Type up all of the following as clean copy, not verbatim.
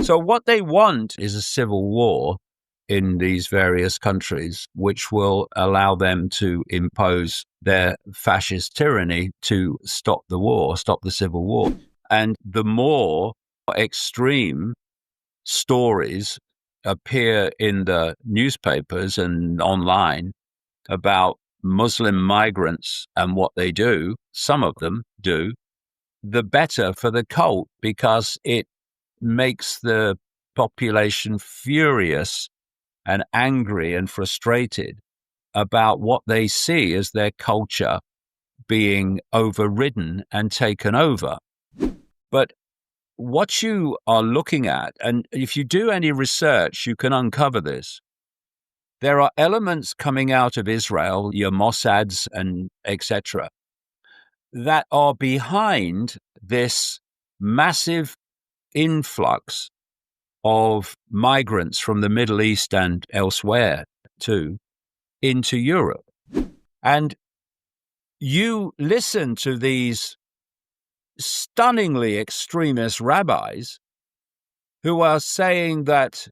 So what they want is a civil war in these various countries, which will allow them to impose their fascist tyranny to stop the war, stop the civil war. And the more extreme stories appear in the newspapers and online about Muslim migrants and what they do, some of them do, the better for the cult, because it makes the population furious and angry and frustrated about what they see as their culture being overridden and taken over. But what you are looking at, and if you do any research, you can uncover this. There are elements coming out of Israel, your Mossads and etc., that are behind this massive influx of migrants from the Middle East and elsewhere too into Europe. And you listen to these stunningly extremist rabbis who are saying that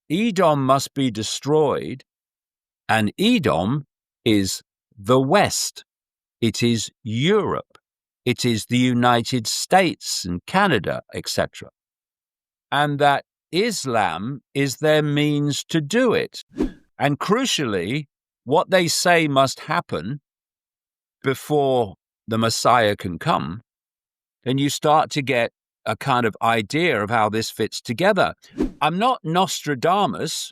Edom must be destroyed, and Edom is the West. It is Europe. It is the United States and Canada, etc. And that Islam is their means to do it. And crucially, what they say must happen before the Messiah can come, then you start to get a kind of idea of how this fits together. I'm not Nostradamus.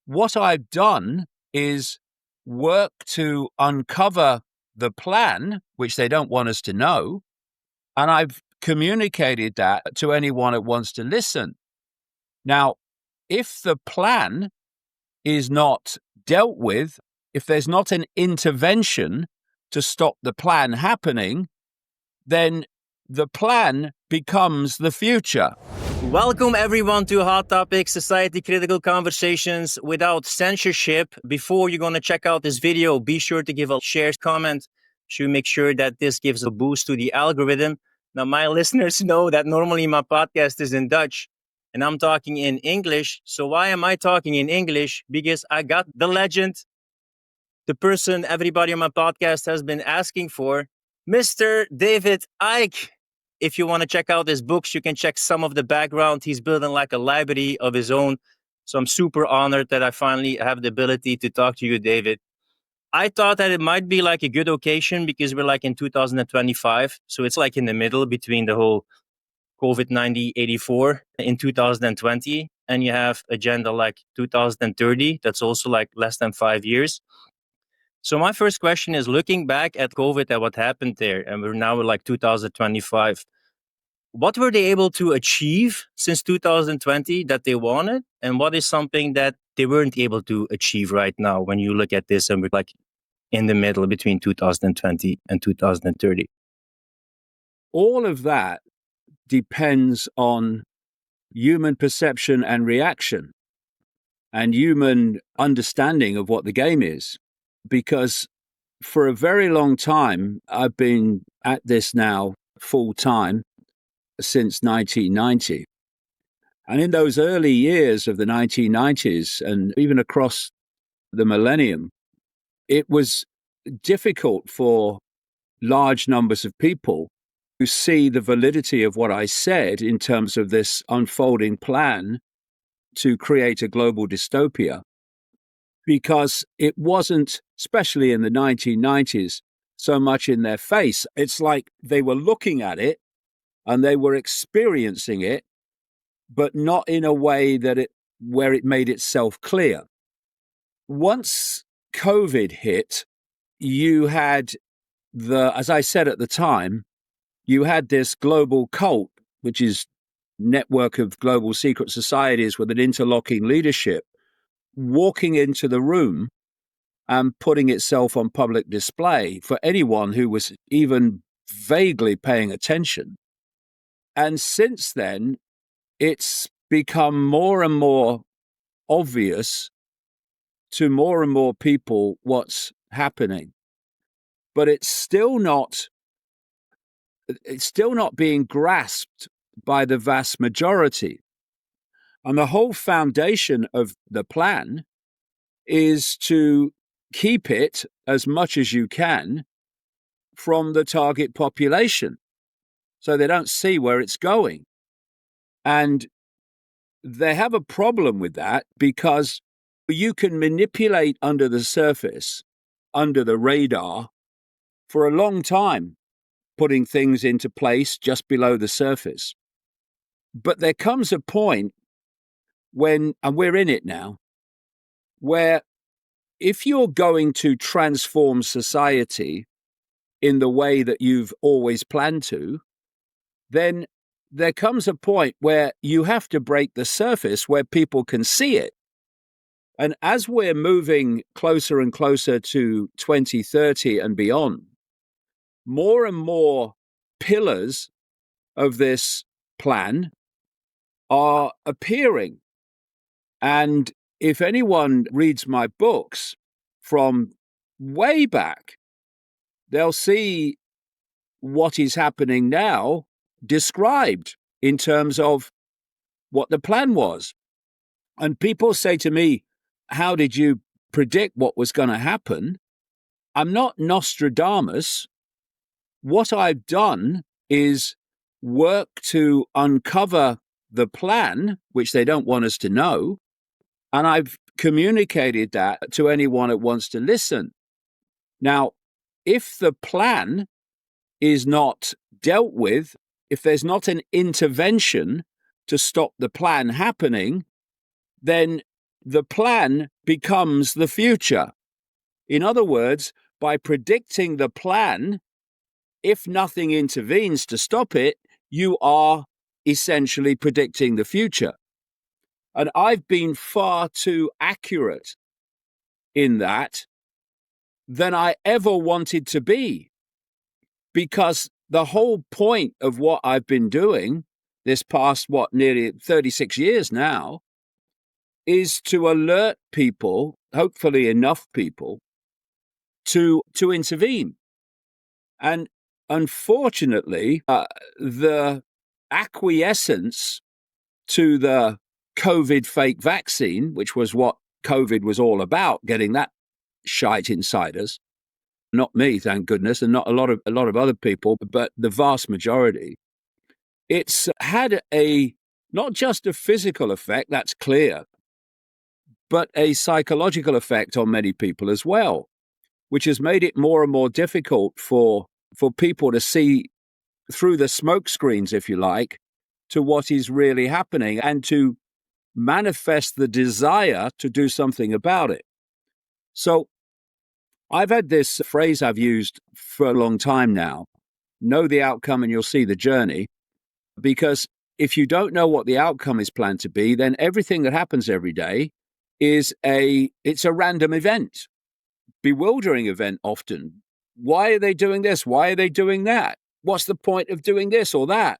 What I've done is work to uncover the plan, which they don't want us to know, and I've communicated that to anyone that wants to listen. Now, if the plan is not dealt with, if there's not an intervention to stop the plan happening, then the plan becomes the future. Welcome everyone to Hot Topic Society Critical Conversations without censorship. Before you're going to check out this video, be sure to give a share, comment. Should make sure that this gives a boost to the algorithm. Now, my listeners know that normally my podcast is in Dutch and I'm talking in English. So why am I talking in English? Because I got the legend, the person everybody on my podcast has been asking for, Mr. David Icke. If you want to check out his books, you can check some of the background. He's building like a library of his own. So I'm super honored that I finally have the ability to talk to you, David. I thought that it might be like a good occasion because we're like in 2025. So it's like in the middle between the whole COVID-19 84 in 2020. And you have agenda like 2030. That's also like less than 5 years. So my first question is looking back at COVID and what happened there, and we're now in like 2025. What were they able to achieve since 2020 that they wanted? And what is something that they weren't able to achieve right now when you look at this and we're like in the middle between 2020 and 2030? All of that depends on human perception and reaction and human understanding of what the game is. Because for a very long time, I've been at this now full time since 1990. And in those early years of the 1990s and even across the millennium, it was difficult for large numbers of people to see the validity of what I said in terms of this unfolding plan to create a global dystopia. Because it wasn't, especially in the 1990s, so much in their face. It's like they were looking at it and they were experiencing it, but not in a way where it made itself clear. Once COVID hit, you had as I said at the time, you had this global cult, which is network of global secret societies with an interlocking leadership, walking into the room and putting itself on public display for anyone who was even vaguely paying attention. And since then, it's become more and more obvious to more and more people what's happening. But it's still not being grasped by the vast majority. And the whole foundation of the plan is to keep it as much as you can from the target population so they don't see where it's going. And they have a problem with that because you can manipulate under the surface, under the radar, for a long time, putting things into place just below the surface. But there comes a point when, and we're in it now, where if you're going to transform society in the way that you've always planned to, then there comes a point where you have to break the surface where people can see it. And as we're moving closer and closer to 2030 and beyond, more and more pillars of this plan are appearing. And if anyone reads my books from way back, they'll see what is happening now described in terms of what the plan was. And people say to me, how did you predict what was going to happen? I'm not Nostradamus. What I've done is work to uncover the plan, which they don't want us to know, and I've communicated that to anyone that wants to listen. Now, if the plan is not dealt with, if there's not an intervention to stop the plan happening, then the plan becomes the future. In other words, by predicting the plan, if nothing intervenes to stop it, you are essentially predicting the future. And I've been far too accurate in that than I ever wanted to be. Because the whole point of what I've been doing this past, nearly 36 years now, is to alert people, hopefully enough people, to intervene. And unfortunately, the acquiescence to the COVID fake vaccine, which was what COVID was all about, getting that shite inside us, not me, thank goodness, and not a lot of other people, but the vast majority, it's had not just a physical effect, that's clear, but a psychological effect on many people as well, which has made it more and more difficult for people to see through the smoke screens, if you like, to what is really happening and to manifest the desire to do something about it. So I've had this phrase I've used for a long time now, know the outcome and you'll see the journey, because if you don't know what the outcome is planned to be, then everything that happens every day it's a random event, bewildering event often. Why are they doing this? Why are they doing that? What's the point of doing this or that?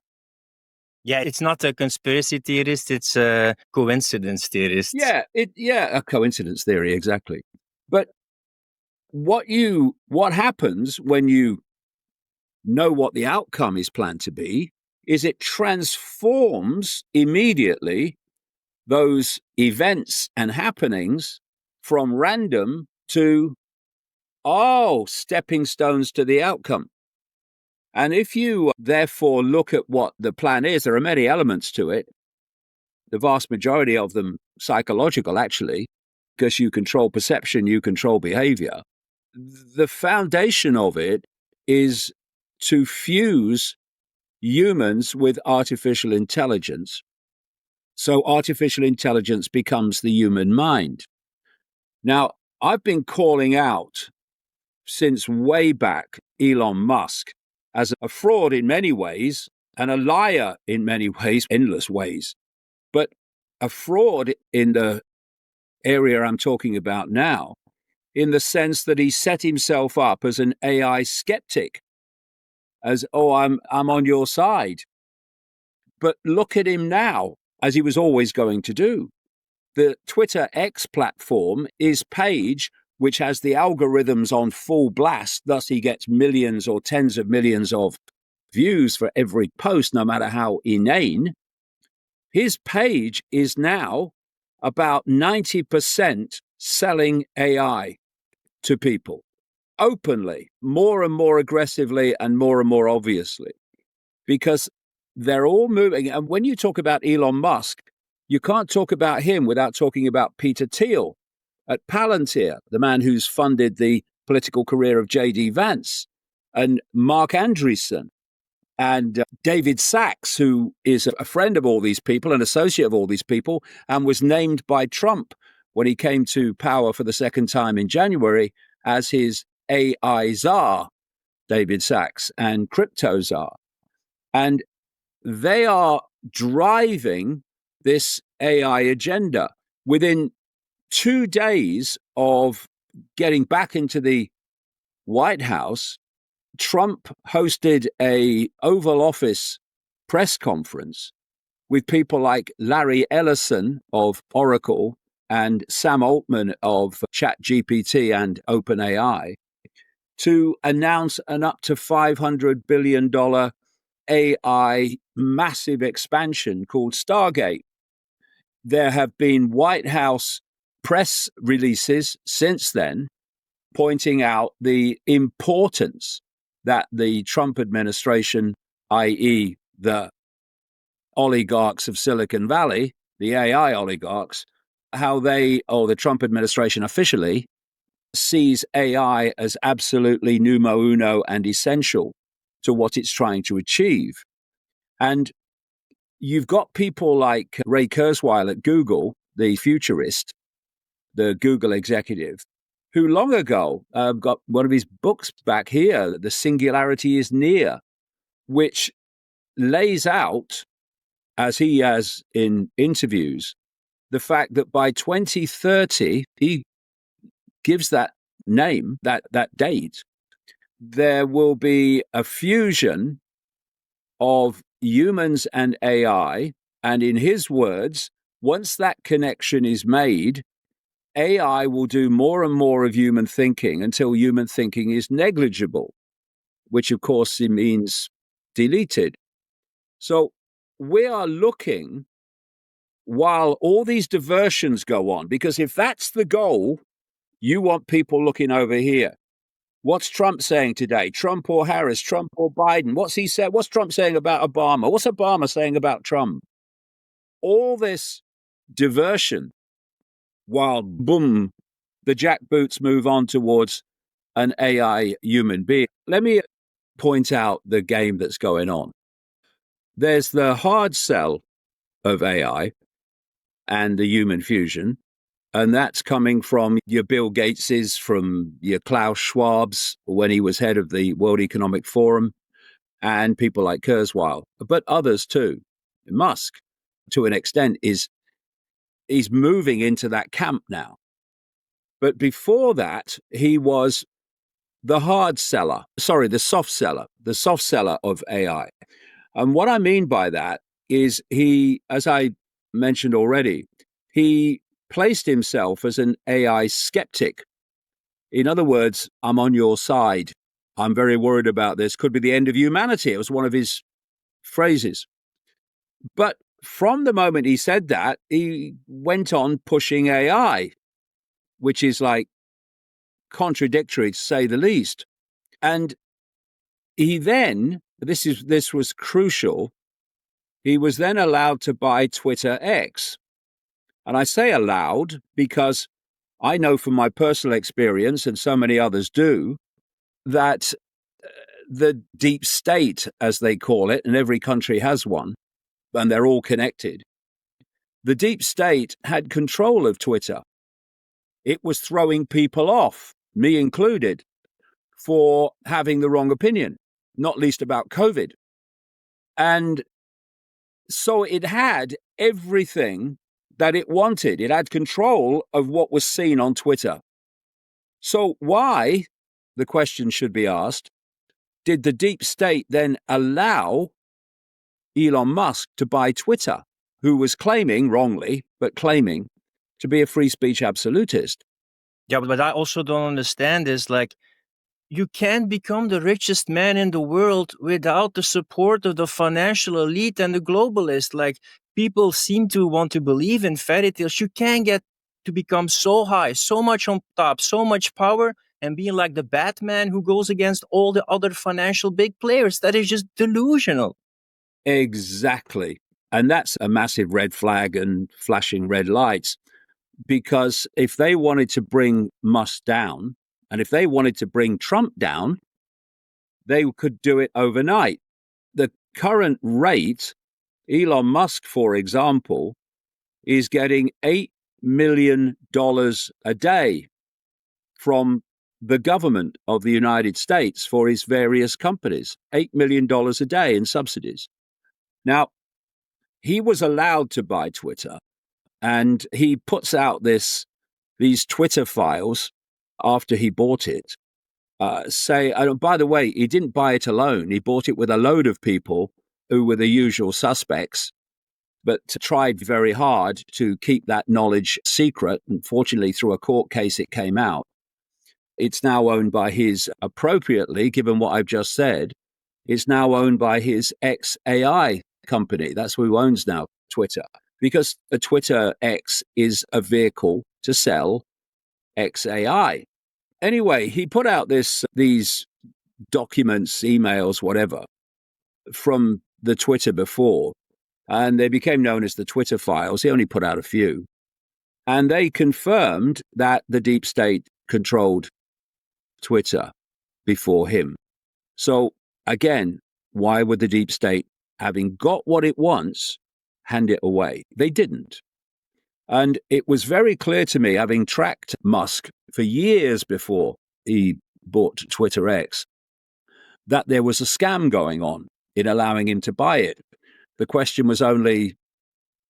Yeah, it's not a conspiracy theorist, it's a coincidence theorist. Yeah, a coincidence theory, exactly. But what happens when you know what the outcome is planned to be is it transforms immediately those events and happenings from random to, stepping stones to the outcome. And if you therefore look at what the plan is, there are many elements to it, the vast majority of them psychological, actually, because you control perception, you control behavior. The foundation of it is to fuse humans with artificial intelligence. So artificial intelligence becomes the human mind. Now, I've been calling out since way back Elon Musk as a fraud in many ways and a liar in many ways, endless ways, but a fraud in the area I'm talking about now, in the sense that he set himself up as an AI skeptic, as, I'm on your side. But look at him now, as he was always going to do. The Twitter X platform is Page, which has the algorithms on full blast. Thus, he gets millions or tens of millions of views for every post, no matter how inane. his page is now about 90% selling AI to people openly, more and more aggressively and more obviously, because they're all moving. And when you talk about Elon Musk, you can't talk about him without talking about Peter Thiel at Palantir, the man who's funded the political career of J.D. Vance, and Mark Andreessen, and David Sachs, who is a friend of all these people, an associate of all these people, and was named by Trump when he came to power for the second time in January as his AI czar, David Sachs, and crypto czar. And they are driving this AI agenda. Within 2 days of getting back into the White House, Trump hosted a Oval Office press conference with people like Larry Ellison of Oracle and Sam Altman of ChatGPT and OpenAI to announce an up to $500 billion AI massive expansion called Stargate. There have been White House press releases since then pointing out the importance that the Trump administration, i.e. the oligarchs of Silicon Valley, the AI oligarchs, how they, or the Trump administration officially, sees AI as absolutely numero uno and essential to what it's trying to achieve. And you've got people like Ray Kurzweil at Google, the futurist, the Google executive, who long ago got one of his books back here, The Singularity is Near, which lays out, as he has in interviews, the fact that by 2030, he gives that name, that date, there will be a fusion of humans and AI. And in his words, once that connection is made, AI will do more and more of human thinking until human thinking is negligible, which of course it means deleted. So we are looking while all these diversions go on, because if that's the goal, you want people looking over here. What's Trump saying today? Trump or Harris? Trump or Biden? What's he said? What's Trump saying about Obama? What's Obama saying about Trump? All this diversion, while boom, the jackboots move on towards an AI human being. Let me point out the game that's going on. There's the hard sell of AI and the human fusion, and that's coming from your Bill Gateses, from your Klaus Schwab's when he was head of the World Economic Forum, and people like Kurzweil, but others too. Musk, to an extent, he's moving into that camp now. But before that, he was the soft seller of AI. And what I mean by that is he, as I mentioned already, he placed himself as an AI skeptic. In other words, I'm on your side. I'm very worried about this. Could be the end of humanity. It was one of his phrases. But from the moment he said that, he went on pushing AI, which is like contradictory to say the least. And he then, this was crucial, he was then allowed to buy Twitter X. And I say allowed because I know from my personal experience, and so many others do, that the deep state, as they call it, and every country has one, and they're all connected, the deep state had control of Twitter. It was throwing people off, me included, for having the wrong opinion, not least about COVID. And so it had everything that it wanted. It had control of what was seen on Twitter. So why, the question should be asked, did the deep state then allow Elon Musk to buy Twitter, who was claiming, wrongly, but claiming to be a free speech absolutist? Yeah, but I also don't understand is like, you can't become the richest man in the world without the support of the financial elite and the globalists. Like, people seem to want to believe in fairy tales. You can get to become so high, so much on top, so much power, and being like the Batman who goes against all the other financial big players. That is just delusional. Exactly. And that's a massive red flag and flashing red lights, because if they wanted to bring Musk down, and if they wanted to bring Trump down, they could do it overnight. The current rate, Elon Musk, for example, is getting $8 million a day from the government of the United States for his various companies, $8 million a day in subsidies. Now, he was allowed to buy Twitter, and he puts out these Twitter files after he bought it. By the way, he didn't buy it alone. He bought it with a load of people who were the usual suspects, but tried very hard to keep that knowledge secret. Unfortunately, through a court case, it came out. It's now owned by appropriately, given what I've just said, it's now owned by his XAI company. That's who owns now Twitter, because a Twitter X is a vehicle to sell XAI. Anyway, he put out these documents, emails, whatever, from the Twitter before, and they became known as the Twitter files. He only put out a few. And they confirmed that the deep state controlled Twitter before him. So again, why would the deep state, having got what it wants, hand it away? They didn't. And it was very clear to me, having tracked Musk for years before he bought Twitter X, that there was a scam going on in allowing him to buy it. The question was only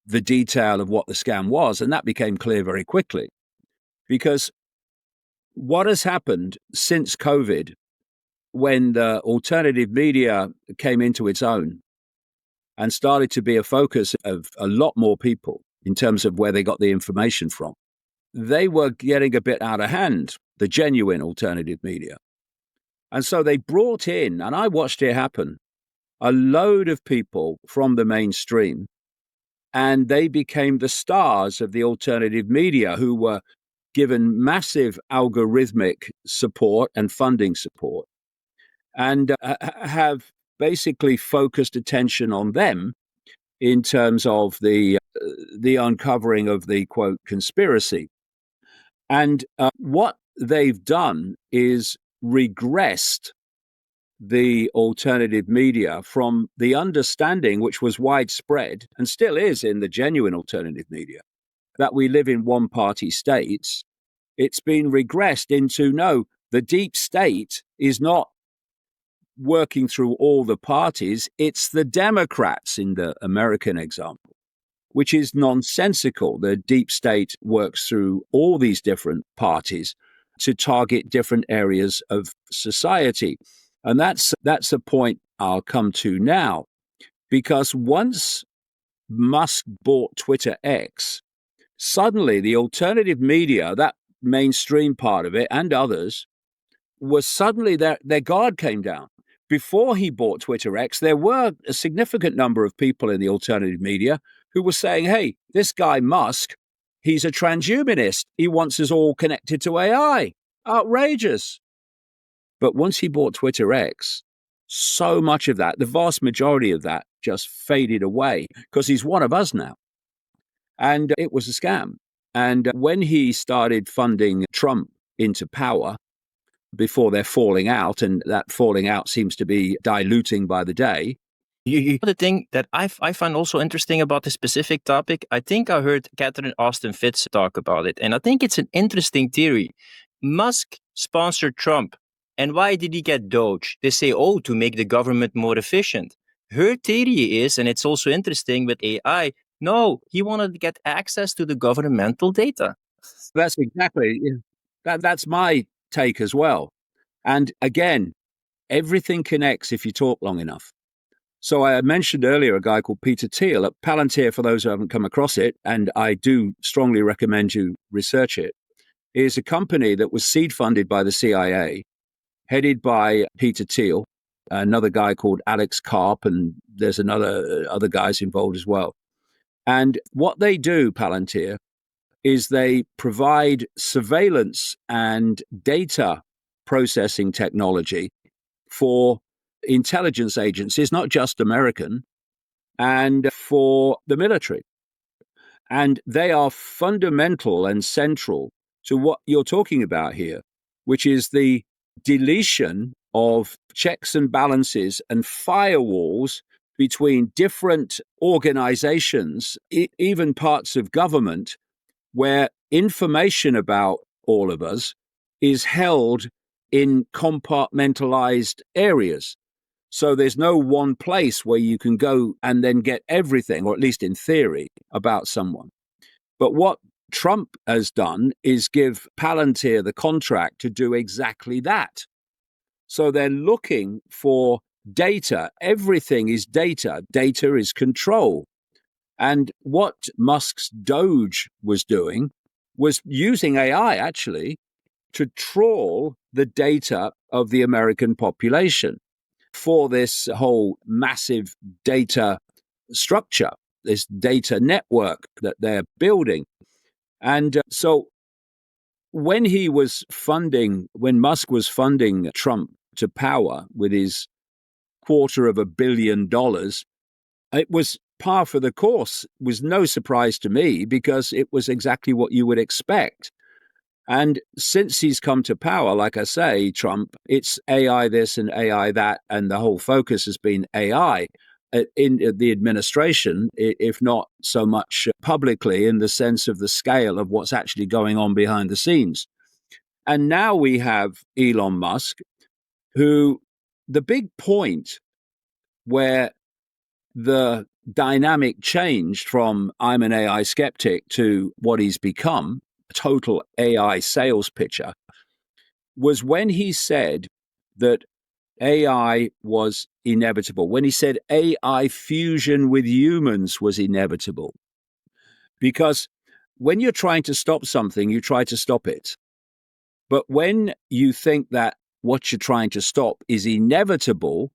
the detail of what the scam was, and that became clear very quickly. Because what has happened since COVID, when the alternative media came into its own and started to be a focus of a lot more people in terms of where they got the information from, they were getting a bit out of hand, the genuine alternative media. And so they brought in, and I watched it happen, a load of people from the mainstream, and they became the stars of the alternative media, who were given massive algorithmic support and funding support, and have basically focused attention on them in terms of the uncovering of the, quote, conspiracy. And what they've done is regressed the alternative media from the understanding, which was widespread and still is in the genuine alternative media, that we live in one-party states. It's been regressed into, no, the deep state is not working through all the parties. It's the Democrats in the American example, which is nonsensical. The deep state works through all these different parties to target different areas of society. And that's a point I'll come to now, because once Musk bought Twitter X, suddenly the alternative media, that mainstream part of it and others, was suddenly their guard came down. Before he bought Twitter X, there were a significant number of people in the alternative media who were saying, hey, this guy Musk, he's a transhumanist. He wants us all connected to AI. Outrageous. But once he bought Twitter X, so much of that, the vast majority of that, just faded away, because he's one of us now. And it was a scam. And when he started funding Trump into power, before they're falling out, and that falling out seems to be diluting by the day. The thing that I find also interesting about this specific topic, I think I heard Catherine Austin Fitz talk about it, and I think it's an interesting theory. Musk sponsored Trump, and why did he get Doge? They say, to make the government more efficient. Her theory is, and it's also interesting with AI, no, he wanted to get access to the governmental data. That's exactly, that's my take as well. And again, everything connects if you talk long enough. So I mentioned earlier a guy called Peter Thiel at Palantir, for those who haven't come across it, and I do strongly recommend you research it, is a company that was seed funded by the CIA, headed by Peter Thiel, another guy called Alex Karp, and there's other guys involved as well. And what they do, Palantir, is they provide surveillance and data processing technology for intelligence agencies, not just American, and for the military. And they are fundamental and central to what you're talking about here, which is the deletion of checks and balances and firewalls between different organizations, even parts of government, where information about all of us is held in compartmentalized areas. So there's no one place where you can go and then get everything, or at least in theory, about someone. But what Trump has done is give Palantir the contract to do exactly that. So they're looking for data. Everything is data. Data is control. And what Musk's Doge was doing was using AI, actually, to trawl the data of the American population for this whole massive data structure, this data network that they're building. And so when Musk was funding Trump to power with his $250 million, it was par for the course. It was no surprise to me because it was exactly what you would expect. And since he's come to power, like I say, Trump, it's AI this and AI that, and the whole focus has been AI in the administration, if not so much publicly, in the sense of the scale of what's actually going on behind the scenes. And now we have Elon Musk, who the big point where the dynamic changed from I'm an AI skeptic to what he's become, a total AI sales pitcher, was when he said that AI was inevitable, when he said AI fusion with humans was inevitable. Because when you're trying to stop something, you try to stop it. But when you think that what you're trying to stop is inevitable,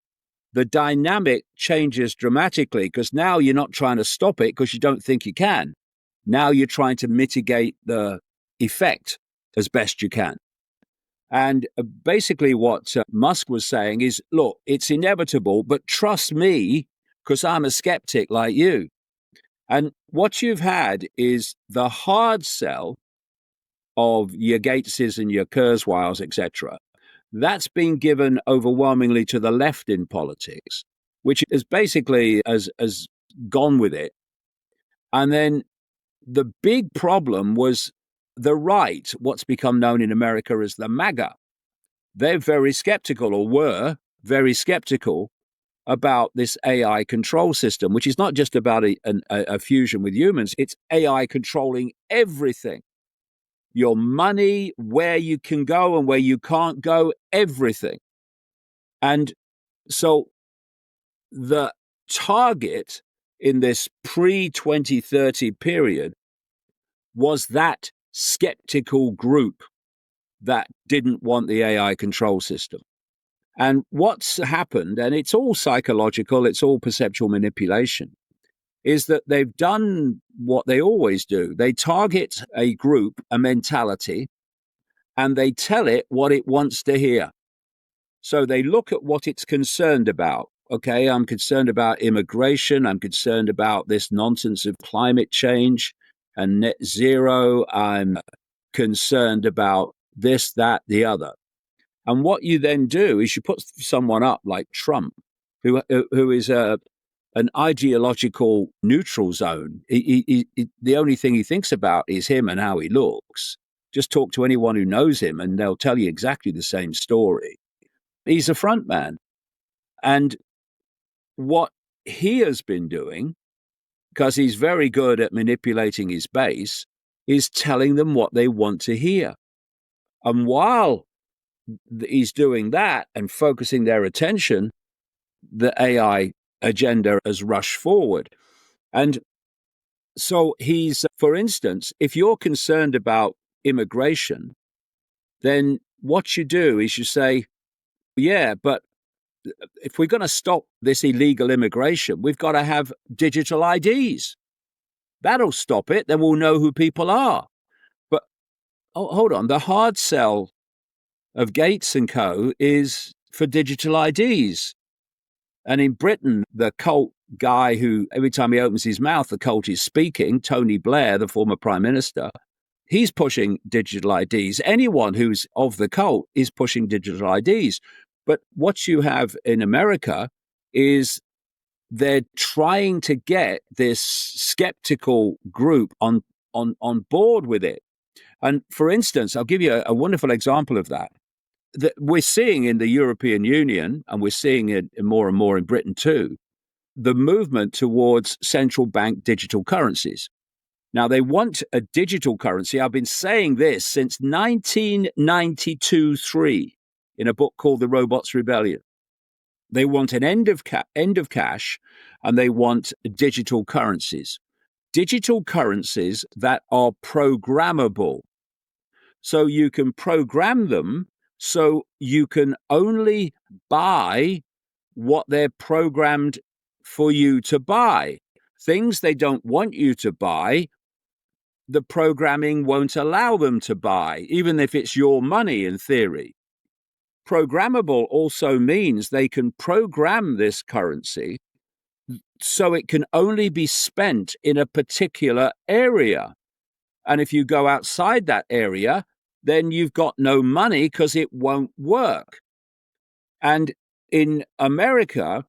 the dynamic changes dramatically, because now you're not trying to stop it because you don't think you can. Now you're trying to mitigate the effect as best you can. And basically what Musk was saying is, look, it's inevitable, but trust me, because I'm a skeptic like you. And what you've had is the hard sell of your Gateses and your Kurzweils, etc. That's been given overwhelmingly to the left in politics, which is basically has gone with it. And then the big problem was the right, what's become known in America as the MAGA. They're very skeptical, or were very skeptical, about this AI control system, which is not just about a fusion with humans. It's AI controlling everything. Your money, where you can go and where you can't go, everything. And so the target in this pre-2030 period was that skeptical group that didn't want the AI control system. And what's happened, and it's all psychological, it's all perceptual manipulation, is that they've done what they always do. They target a group, a mentality, and they tell it what it wants to hear. So they look at what it's concerned about. Okay, I'm concerned about immigration. I'm concerned about this nonsense of climate change and net zero. I'm concerned about this, that, the other. And what you then do is you put someone up like Trump, who is an ideological neutral zone. The only thing he thinks about is him and how he looks. Just talk to anyone who knows him and they'll tell you exactly the same story. He's a front man. And what he has been doing, because he's very good at manipulating his base, is telling them what they want to hear. And while he's doing that and focusing their attention, the AI agenda has rushed forward. And so he's, for instance, if you're concerned about immigration, then what you do is you say, yeah, but if we're going to stop this illegal immigration, we've got to have digital IDs. That'll stop it. Then we'll know who people are. But hold on. The hard sell of Gates and co. is for digital IDs. And in Britain, the cult guy who, every time he opens his mouth, the cult is speaking, Tony Blair, the former prime minister, he's pushing digital IDs. Anyone who's of the cult is pushing digital IDs. But what you have in America is they're trying to get this skeptical group on board with it. And for instance, I'll give you a wonderful example of that we're seeing in the European Union, and we're seeing it more and more in Britain too, the movement towards central bank digital currencies. Now, they want a digital currency. I've been saying this since 1992-3 in a book called The Robots' Rebellion. They want an end of cash, and they want digital currencies. Digital currencies that are programmable. So you can program them so you can only buy what they're programmed for you to buy. Things they don't want you to buy, the programming won't allow them to buy, even if it's your money in theory. Programmable also means they can program this currency so it can only be spent in a particular area. And if you go outside that area, then you've got no money because it won't work. And in America,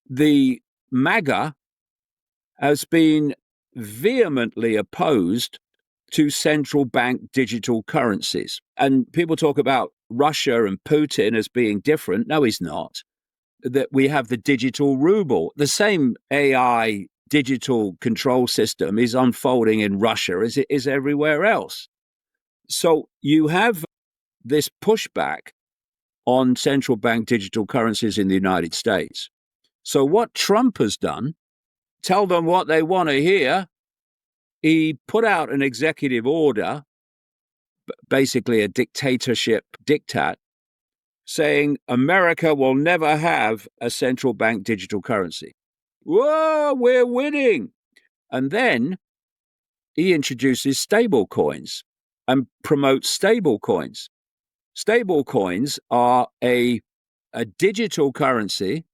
the MAGA has been vehemently opposed to central bank digital currencies. And people talk about Russia and Putin as being different. No, he's not. That we have the digital ruble. The same AI digital control system is unfolding in Russia as it is everywhere else. So you have this pushback on central bank digital currencies in the United States. So what Trump has done, tell them what they want to hear. He put out an executive order, basically a dictatorship diktat, saying America will never have a central bank digital currency. Whoa, we're winning. And then he introduces stable coins and promotes stable coins. Stable coins are a digital currency,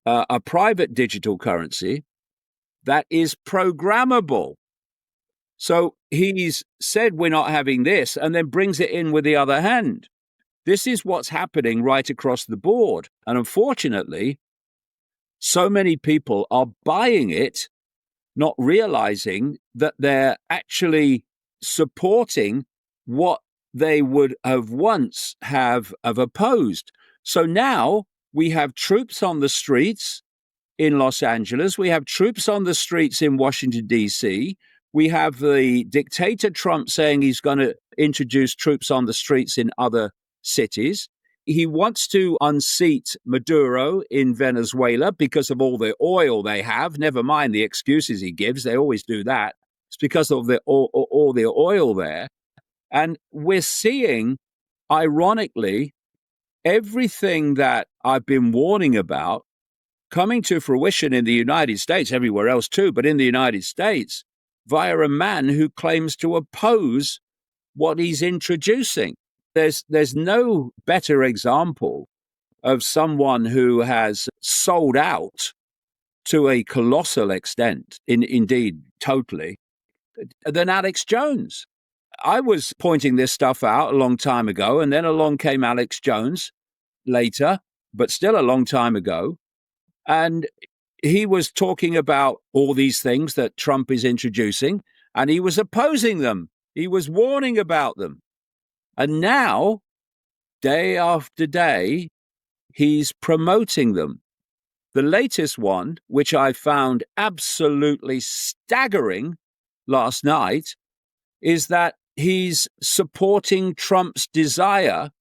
a private digital currency that is programmable. So he's said we're not having this and then brings it in with the other hand. This is what's happening right across the board. And unfortunately, so many people are buying it, not realizing that they're actually supporting what they would have once have opposed. So now we have troops on the streets in Los Angeles. We have troops on the streets in Washington, D.C. We have the dictator Trump saying he's going to introduce troops on the streets in other cities. He wants to unseat Maduro in Venezuela because of all the oil they have. Never mind the excuses he gives. They always do that. It's because of all the oil there. And we're seeing, ironically, everything that I've been warning about coming to fruition in the United States, everywhere else too, but in the United States, via a man who claims to oppose what he's introducing. There's no better example of someone who has sold out to a colossal extent, indeed totally, than Alex Jones. I was pointing this stuff out a long time ago, and then along came Alex Jones later, but still a long time ago. And he was talking about all these things that Trump is introducing, and he was opposing them. He was warning about them. And now, day after day, he's promoting them. The latest one, which I found absolutely staggering last night, is that he's supporting Trump's desire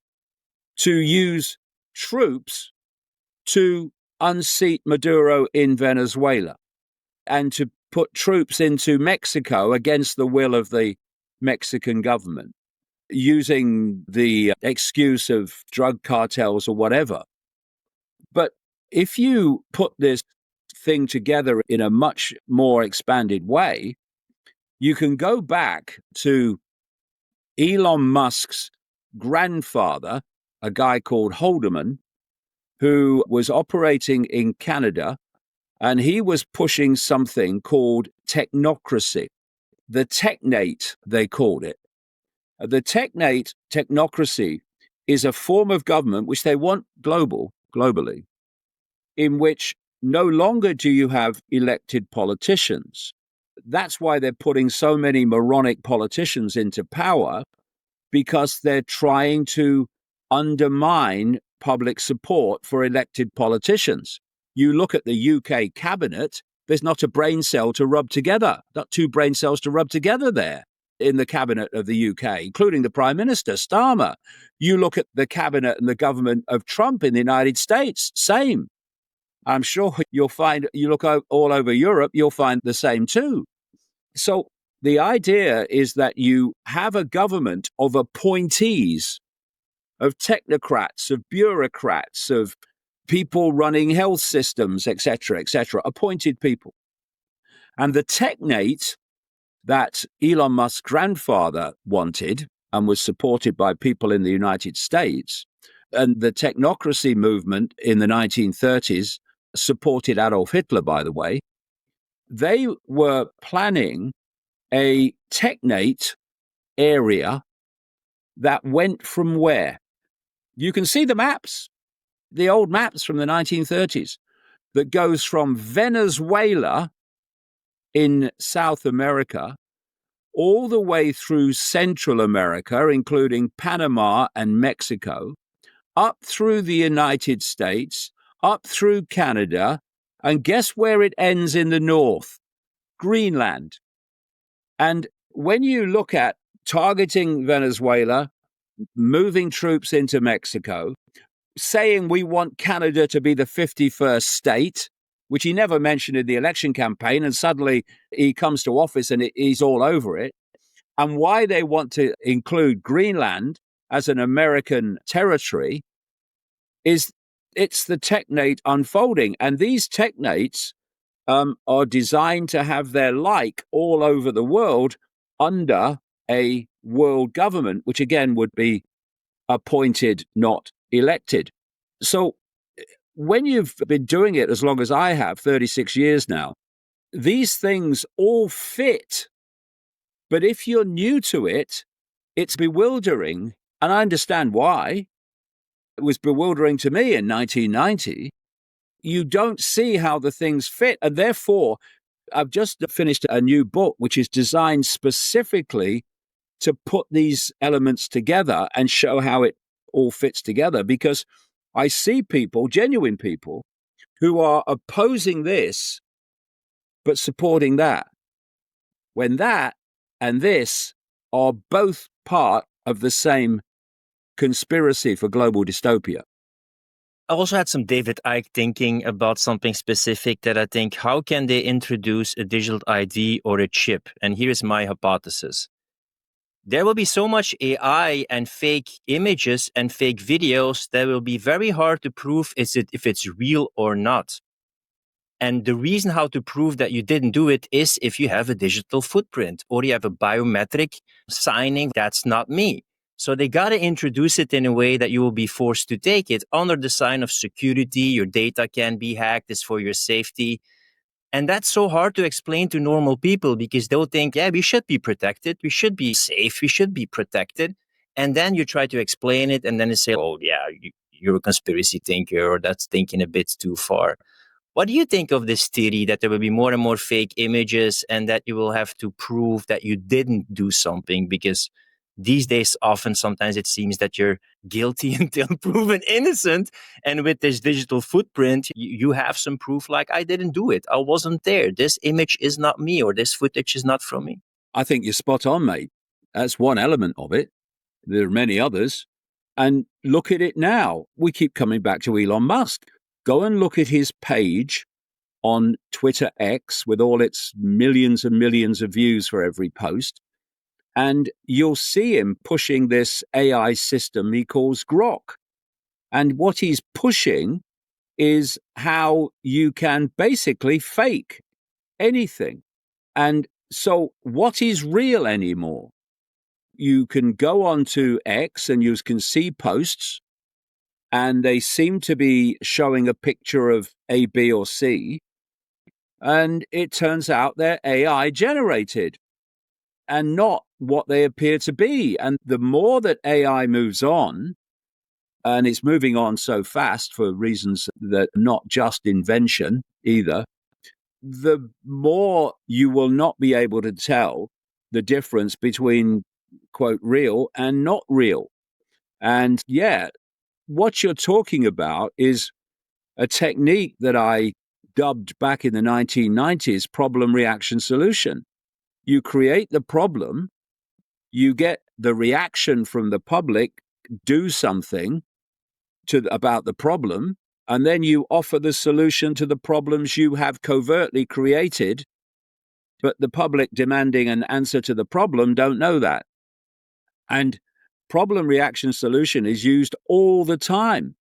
to use troops to unseat Maduro in Venezuela and to put troops into Mexico against the will of the Mexican government, using the excuse of drug cartels or whatever. But if you put this thing together in a much more expanded way, You can go back to Elon Musk's grandfather, a guy called Haldeman, who was operating in Canada, and he was pushing something called technocracy. The technate, they called it. The technate, technocracy, is a form of government which they want globally, in which no longer do you have elected politicians. That's why they're putting so many moronic politicians into power, because they're trying to undermine public support for elected politicians. You look at the UK cabinet, there's not a brain cell to rub together, not two brain cells to rub together there in the cabinet of the UK, including the Prime Minister, Starmer. You look at the cabinet and the government of Trump in the United States, same. I'm sure you'll find, you look all over Europe, you'll find the same too. So the idea is that you have a government of appointees, of technocrats, of bureaucrats, of people running health systems, etc., appointed people. And the technate that Elon Musk's grandfather wanted and was supported by people in the United States, and the technocracy movement in the 1930s supported Adolf Hitler, by the way, they were planning a technate area that went from where? You can see the maps, the old maps from the 1930s, that goes from Venezuela in South America all the way through Central America, including Panama and Mexico, up through the United States, up through Canada, and guess where it ends in the north? Greenland. And when you look at targeting Venezuela, moving troops into Mexico, saying we want Canada to be the 51st state, which he never mentioned in the election campaign, and suddenly he comes to office and he's all over it, and why they want to include Greenland as an American territory is it's the technate unfolding. And these technates are designed to have their like all over the world under a world government, which again would be appointed, not elected. So when you've been doing it as long as I have, 36 years now, these things all fit. But if you're new to it, it's bewildering. And I understand why. It was bewildering to me in 1990. You don't see how the things fit. And therefore, I've just finished a new book, which is designed specifically to put these elements together and show how it all fits together. Because I see people, genuine people, who are opposing this, but supporting that. When that and this are both part of the same conspiracy for global dystopia. I also had some David Icke thinking about something specific that I think, how can they introduce a digital ID or a chip? And here's my hypothesis. There will be so much AI and fake images and fake videos that will be very hard to prove if it's real or not. And the reason how to prove that you didn't do it is if you have a digital footprint or you have a biometric signing, that's not me. So they got to introduce it in a way that you will be forced to take it under the sign of security. Your data can be hacked. It's for your safety. And that's so hard to explain to normal people because they'll think, yeah, we should be protected. We should be safe. We should be protected. And then you try to explain it and then they say, oh, yeah, you're a conspiracy thinker or that's thinking a bit too far. What do you think of this theory that there will be more and more fake images and that you will have to prove that you didn't do something? Because these days, sometimes it seems that you're guilty until proven innocent. And with this digital footprint, you have some proof like, I didn't do it. I wasn't there. This image is not me or this footage is not from me. I think you're spot on, mate. That's one element of it. There are many others. And look at it now. We keep coming back to Elon Musk. Go and look at his page on Twitter X with all its millions and millions of views for every post. And you'll see him pushing this AI system he calls Grok. And what he's pushing is how you can basically fake anything. And So what is real anymore? You can go on to X and you can see posts, and they seem to be showing a picture of A, B, or C. And it turns out they're AI generated and not what they appear to be. And the more that AI moves on, and it's moving on so fast for reasons that not just invention either, the more you will not be able to tell the difference between, quote, real and not real. And yeah, what you're talking about is a technique that I dubbed back in the 1990s problem reaction solution. You create the problem, you get the reaction from the public, do something about the problem, and then you offer the solution to the problems you have covertly created, but the public demanding an answer to the problem don't know that. And problem reaction solution is used all the time.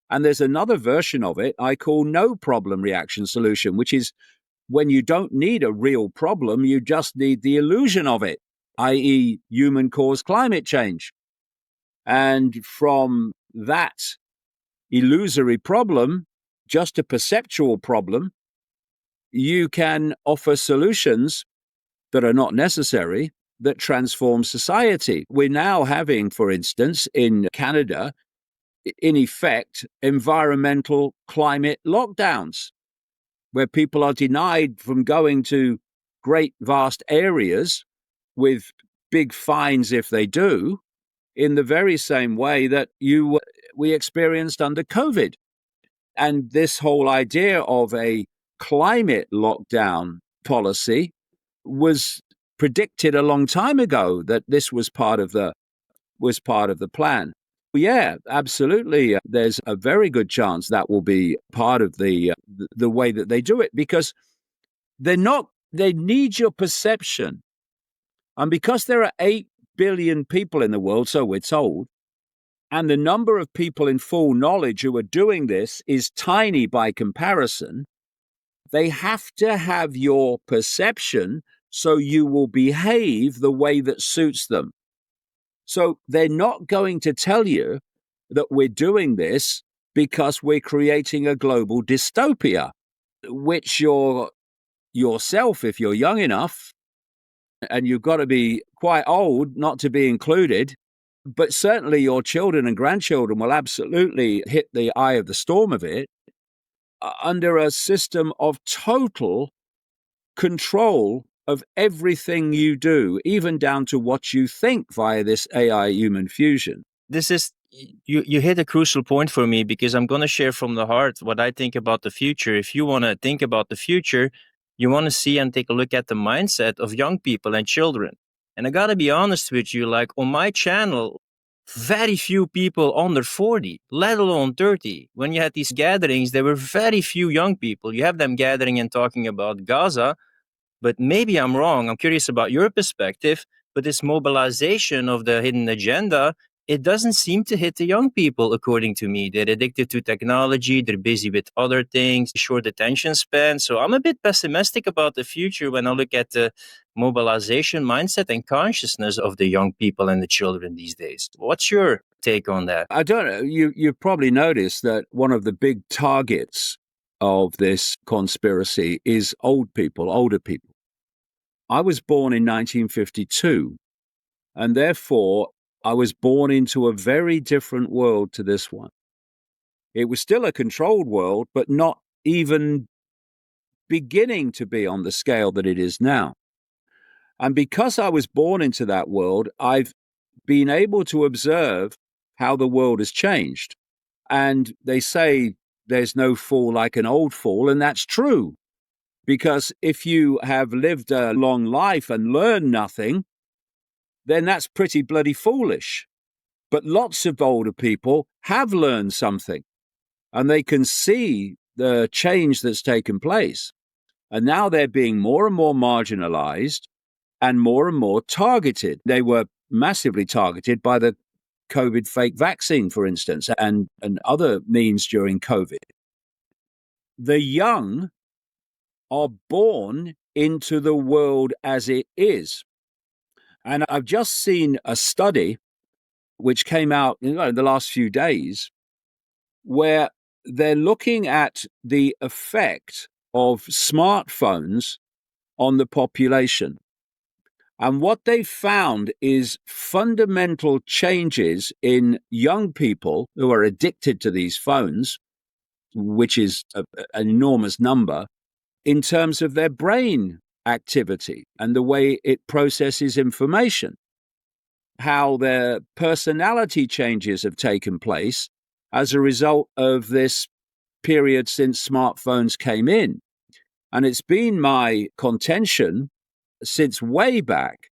And there's another version of it I call no problem reaction solution, which is when you don't need a real problem, you just need the illusion of it, i.e., human caused climate change. And from that illusory problem, just a perceptual problem, you can offer solutions that are not necessary that transform society. We're now having, for instance, in Canada, in effect, environmental climate lockdowns, where people are denied from going to great vast areas with big fines if they do, in the very same way that we experienced under COVID. And this whole idea of a climate lockdown policy was predicted a long time ago, that this was part of the plan. Yeah, absolutely. There's a very good chance that will be part of the way that they do it, because they need your perception. And because there are 8 billion people in the world, so we're told, and the number of people in full knowledge who are doing this is tiny by comparison, they have to have your perception so you will behave the way that suits them. So they're not going to tell you that we're doing this because we're creating a global dystopia, which yourself, if you're young enough, and you've got to be quite old not to be included, but certainly your children and grandchildren will absolutely hit the eye of the storm of it, under a system of total control of everything you do, even down to what you think via this AI human fusion. This is, you hit a crucial point for me, because I'm going to share from the heart what I think about the future. If you want to think about the future, you want to see and take a look at the mindset of young people and children. And I got to be honest with you, like on my channel, very few people under 40, let alone 30. When you had these gatherings, there were very few young people. You have them gathering and talking about Gaza, but maybe I'm wrong. I'm curious about your perspective. But this mobilization of the hidden agenda, it doesn't seem to hit the young people, according to me. They're addicted to technology. They're busy with other things, short attention span. So I'm a bit pessimistic about the future when I look at the mobilization mindset and consciousness of the young people and the children these days. What's your take on that? I don't know. You've probably noticed that one of the big targets of this conspiracy is older people. I was born in 1952, and therefore I was born into a very different world to this one. It was still a controlled world, but not even beginning to be on the scale that it is now. And because I was born into that world, I've been able to observe how the world has changed. And they say there's no fool like an old fool, and that's true. Because if you have lived a long life and learned nothing, then that's pretty bloody foolish. But lots of older people have learned something, and they can see the change that's taken place. And now they're being more and more marginalized and more targeted. They were massively targeted by the COVID fake vaccine, for instance, and other means during COVID. The young are born into the world as it is. And I've just seen a study which came out in the last few days where they're looking at the effect of smartphones on the population. And what they found is fundamental changes in young people who are addicted to these phones, which is an enormous number, in terms of their brain activity and the way it processes information, how their personality changes have taken place as a result of this period since smartphones came in. And it's been my contention since way back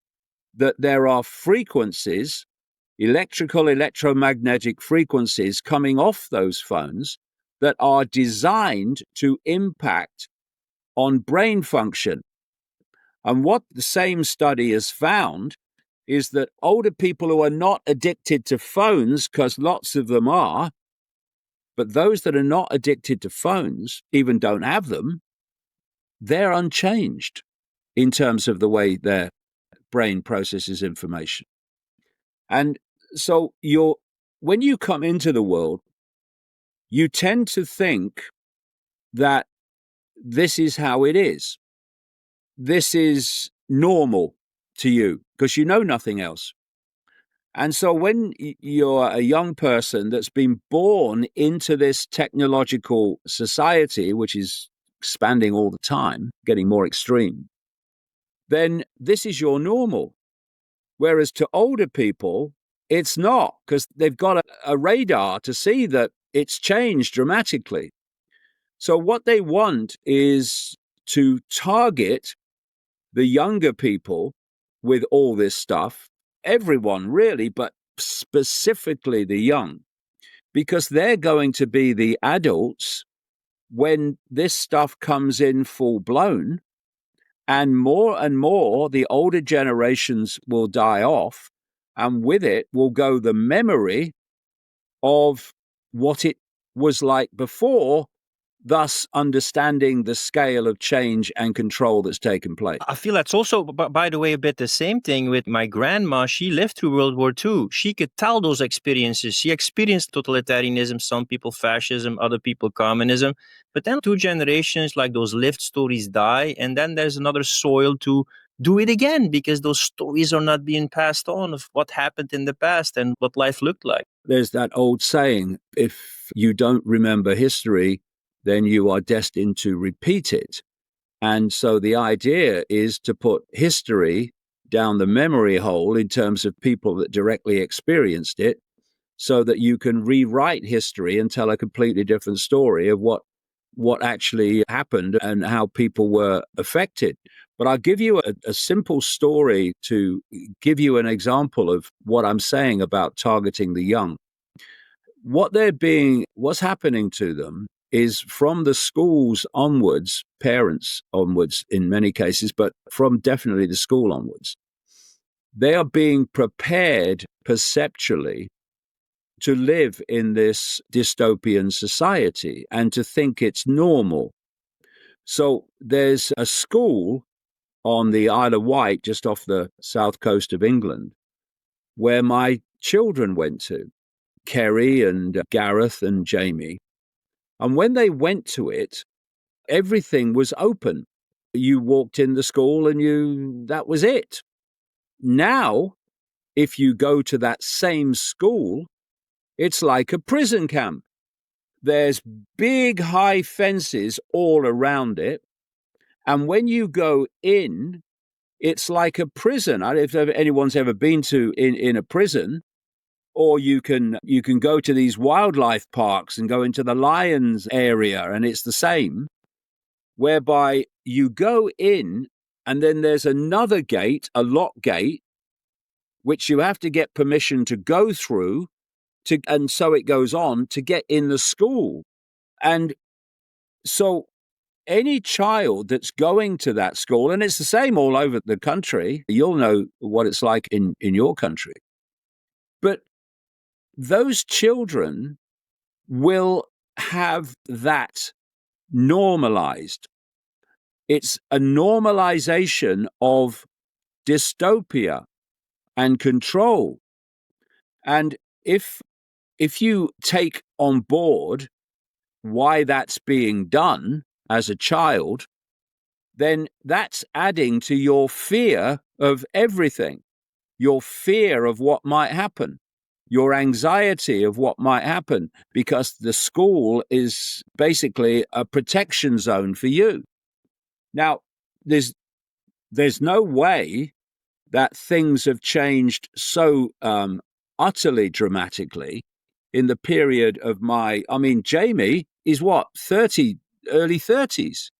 that there are frequencies, electromagnetic frequencies coming off those phones that are designed to impact on brain function. And what the same study has found is that older people who are not addicted to phones, because lots of them are, but those that are not addicted to phones, even don't have them, they're unchanged in terms of the way their brain processes information. And so when you come into the world, you tend to think that this is how it is. This is normal to you because you know nothing else. And so when you're a young person that's been born into this technological society, which is expanding all the time, getting more extreme, then this is your normal. Whereas to older people, it's not, because they've got a radar to see that it's changed dramatically. So what they want is to target the younger people with all this stuff, everyone really, but specifically the young, because they're going to be the adults when this stuff comes in full blown. And more, the older generations will die off. And with it will go the memory of what it was like before, thus understanding the scale of change and control that's taken place. I feel that's also, by the way, a bit the same thing with my grandma. She lived through World War II. She could tell those experiences. She experienced totalitarianism, some people fascism, other people communism. But then 2 generations, like those lived stories, die. And then there's another soil to do it again, because those stories are not being passed on of what happened in the past and what life looked like. There's that old saying, if you don't remember history, then you are destined to repeat it. And so the idea is to put history down the memory hole in terms of people that directly experienced it, so that you can rewrite history and tell a completely different story of what actually happened and how people were affected. But I'll give you a simple story to give you an example of what I'm saying about targeting the young. What's happening to them is from the schools onwards, parents onwards in many cases, but from definitely the school onwards, they are being prepared perceptually to live in this dystopian society and to think it's normal. So there's a school on the Isle of Wight, just off the south coast of England, where my children went to, Kerry and Gareth and Jamie. And when they went to it, everything was open. You walked in the school and that was it. Now, if you go to that same school, it's like a prison camp. There's big high fences all around it. And when you go in, it's like a prison. I don't know if anyone's ever been to in a prison, or you can go to these wildlife parks and go into the lions area, and it's the same, whereby you go in and then there's another gate, a lock gate, which you have to get permission to go through, and so it goes on to get in the school. And so any child that's going to that school, and it's the same all over the country, you'll know what it's like in your country, but those children will have that normalized. It's a normalization of dystopia and control. And if you take on board why that's being done as a child, then that's adding to your fear of everything, your fear of what might happen, your anxiety of what might happen, because the school is basically a protection zone for you. Now, there's no way that things have changed so utterly dramatically in the period of Jamie is what, 30, early 30s,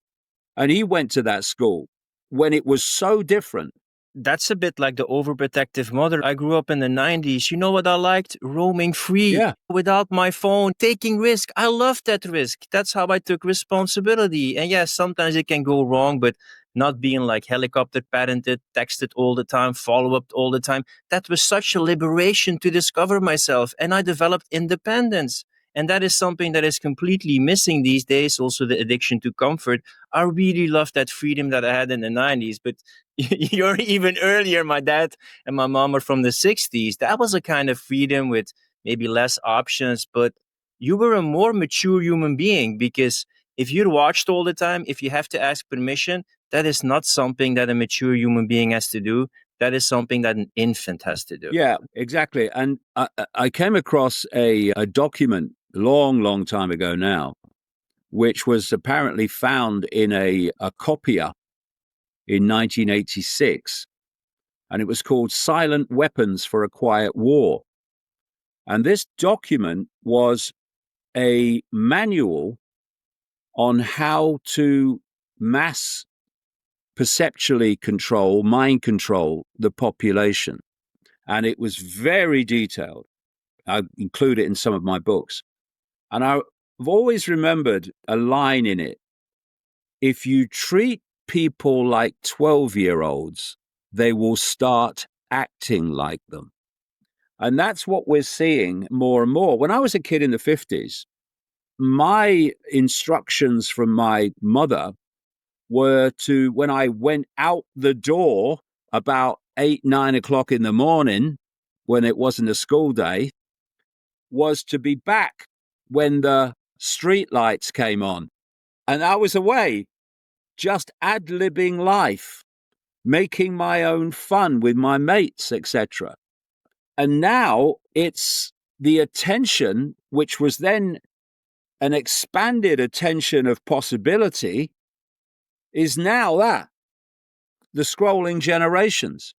and he went to that school when it was so different. That's a bit like the overprotective mother. I grew up in the 90s. You know what I liked? Roaming free, without my phone, taking risk. I loved that risk. That's how I took responsibility. And yes, sometimes it can go wrong, but not being like helicopter parented, texted all the time, follow up all the time. That was such a liberation to discover myself. And I developed independence. And that is something that is completely missing these days. Also, the addiction to comfort. I really love that freedom that I had in the 90s. But you're even earlier. My dad and my mom are from the 60s. That was a kind of freedom with maybe less options. But you were a more mature human being, because if you're watched all the time, if you have to ask permission, that is not something that a mature human being has to do. That is something that an infant has to do. Yeah, exactly. And I came across a document long time ago now, which was apparently found in a copier in 1986. And it was called Silent Weapons for a Quiet War. And this document was a manual on how to mass perceptually control, mind control the population. And it was very detailed. I include it in some of my books. And I've always remembered a line in it. If you treat people like 12-year-olds, they will start acting like them. And that's what we're seeing more and more. When I was a kid in the 50s, my instructions from my mother were to, when I went out the door about 8, 9 o'clock in the morning, when it wasn't a school day, was to be back when the street lights came on. And I was away, just ad-libbing life, making my own fun with my mates, etc. And now it's the attention, which was then an expanded attention of possibility, is now that, the scrolling generations.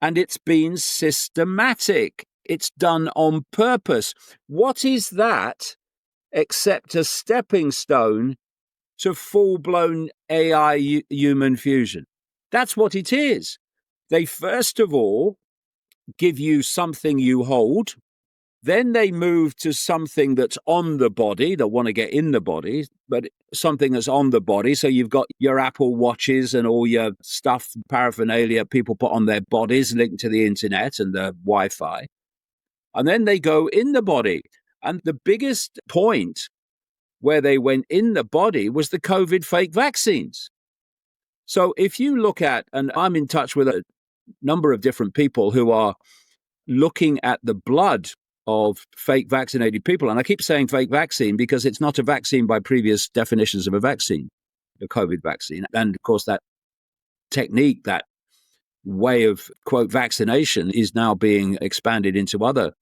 And it's been systematic. It's done on purpose. What is that except a stepping stone to full-blown AI human fusion? That's what it is. They first of all give you something you hold. Then they move to something that's on the body. They want to get in the body, but something that's on the body. So you've got your Apple Watches and all your stuff, paraphernalia people put on their bodies linked to the internet and the Wi-Fi. And then they go in the body. And the biggest point where they went in the body was the COVID fake vaccines. So if you look at, and I'm in touch with a number of different people who are looking at the blood of fake vaccinated people. And I keep saying fake vaccine because it's not a vaccine by previous definitions of a vaccine, the COVID vaccine. And of course, that technique, that way of, quote, vaccination is now being expanded into other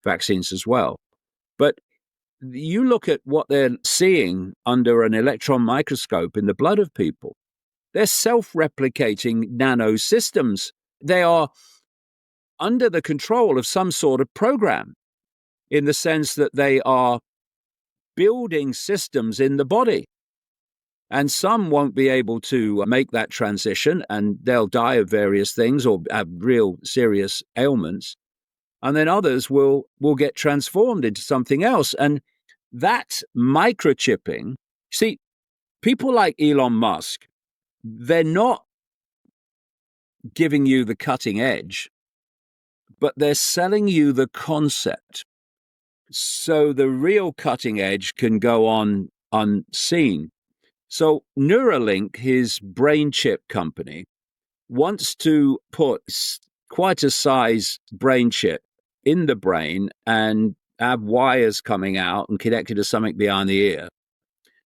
vaccines as well. But you look at what they're seeing under an electron microscope in the blood of people. They're self-replicating nano systems. They are under the control of some sort of program, in the sense that they are building systems in the body. And some won't be able to make that transition, and they'll die of various things or have real serious ailments. And then others will get transformed into something else. And that microchipping, see, people like Elon Musk, they're not giving you the cutting edge, but they're selling you the concept. So the real cutting edge can go on unseen. So Neurolink, his brain chip company, wants to put quite a size brain chip in the brain and have wires coming out and connected to something behind the ear.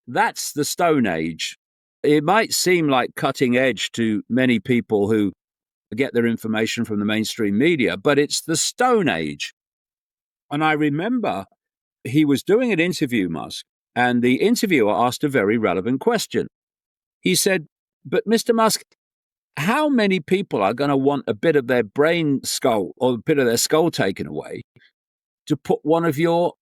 That's the Stone Age. It might seem like cutting edge to many people who get their information from the mainstream media, but it's the Stone Age. And I remember he was doing an interview, Musk, and the interviewer asked a very relevant question. He said, "But Mr. Musk, how many people are going to want a bit of their brain skull or a bit of their skull taken away to put one of your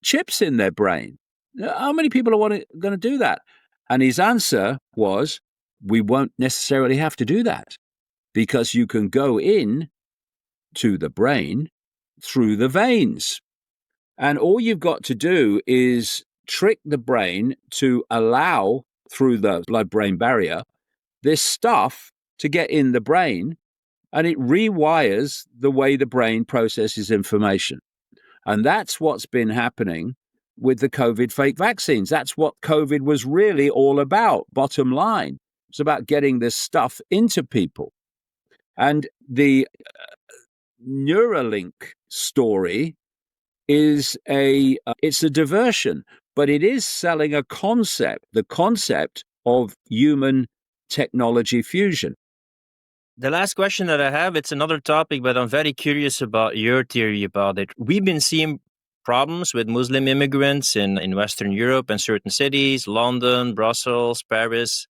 chips in their brain? How many people are going to do that?" And his answer was, "We won't necessarily have to do that because you can go in to the brain through the veins. And all you've got to do is trick the brain to allow, through the blood-brain barrier, this stuff to get in the brain, and it rewires the way the brain processes information." And that's what's been happening with the COVID fake vaccines. That's what COVID was really all about, bottom line. It's about getting this stuff into people. And the Neuralink story is it's a diversion, but it is selling a concept, the concept of human technology fusion. The last question that I have, it's another topic, but I'm very curious about your theory about it. We've been seeing problems with Muslim immigrants in Western Europe and certain cities, London, Brussels, Paris.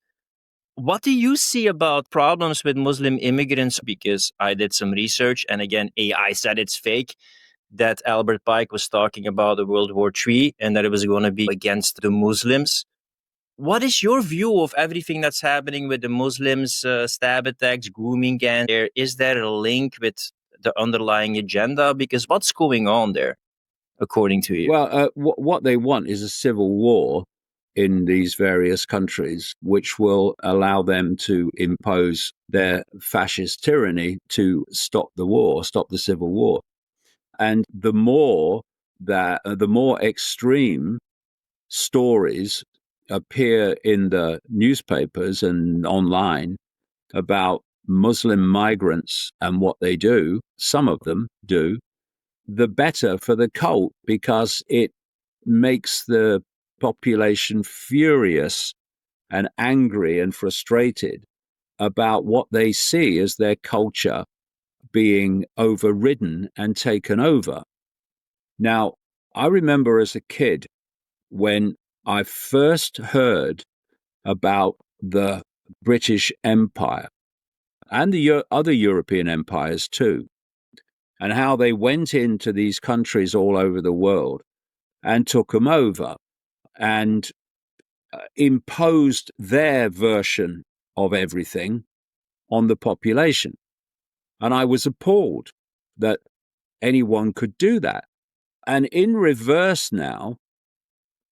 What do you see about problems with Muslim immigrants? Because I did some research, and again, AI said it's fake, that Albert Pike was talking about the World War III and that it was going to be against the Muslims. What is your view of everything that's happening with the Muslims, stab attacks, grooming gangs? Is there a link with the underlying agenda? Because what's going on there, according to you? Well, what they want is a civil war in these various countries, which will allow them to impose their fascist tyranny to stop the war, stop the civil war. And the more extreme stories appear in the newspapers and online about Muslim migrants and what they do, some of them do, the better for the cult, because it makes the population furious and angry and frustrated about what they see as their culture being overridden and taken over. Now, I remember as a kid when I first heard about the British Empire and the other European empires too, and how they went into these countries all over the world and took them over and imposed their version of everything on the population. And I was appalled that anyone could do that. And in reverse now,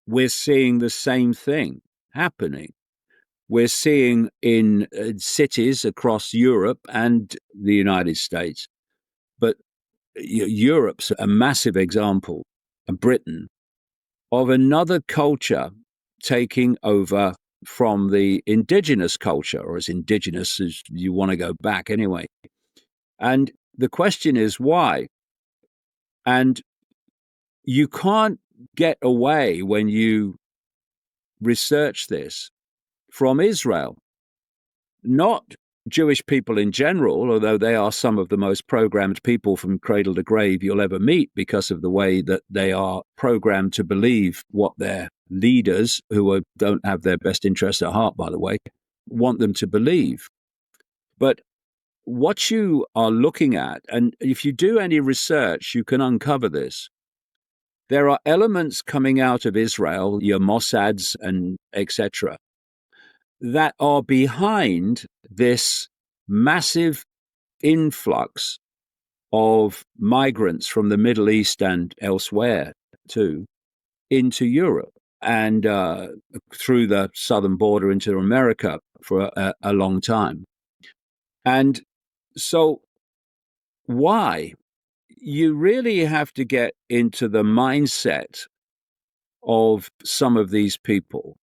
we're seeing the same thing happening. We're seeing in cities across Europe and the United States, but Europe's a massive example, Britain, of another culture taking over from the indigenous culture, or as indigenous as you want to go back anyway. And the question is why? And you can't get away when you research this from Israel. Not Jewish people in general, although they are some of the most programmed people from cradle to grave you'll ever meet because of the way that they are programmed to believe what their leaders, who don't have their best interests at heart, by the way, want them to believe. But what you are looking at, and if you do any research, you can uncover this. There are elements coming out of Israel, your Mossads and etc., that are behind this massive influx of migrants from the Middle East and elsewhere too into Europe and through the southern border into America for a long time. And so why? You really have to get into the mindset of some of these people.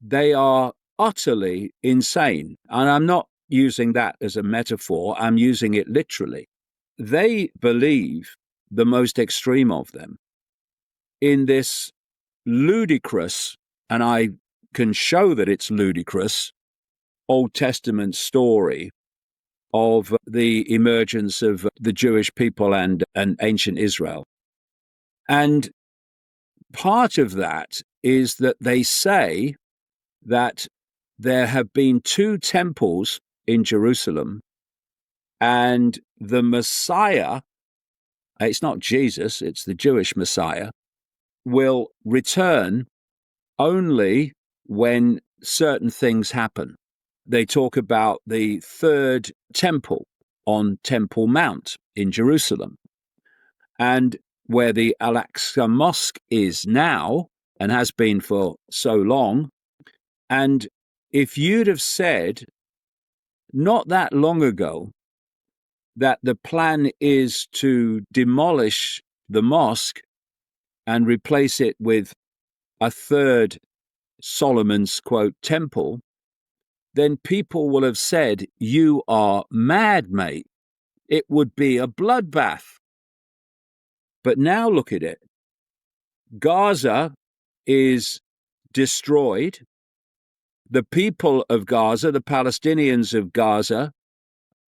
they are utterly insane. And I'm not using that as a metaphor, I'm using it literally. They believe, the most extreme of them, in this ludicrous, and I can show that it's ludicrous, Old Testament story of the emergence of the Jewish people and ancient Israel. And part of that is that they say that there have been two temples in Jerusalem, and the Messiah, it's not Jesus, it's the Jewish Messiah, will return only when certain things happen. They talk about the third temple on Temple Mount in Jerusalem, and where the Al-Aqsa Mosque is now and has been for so long. And if you'd have said not that long ago that the plan is to demolish the mosque and replace it with a third Solomon's, quote, temple, then people will have said, you are mad, mate. It would be a bloodbath. But now look at it. Gaza is destroyed. The people of Gaza, the Palestinians of Gaza,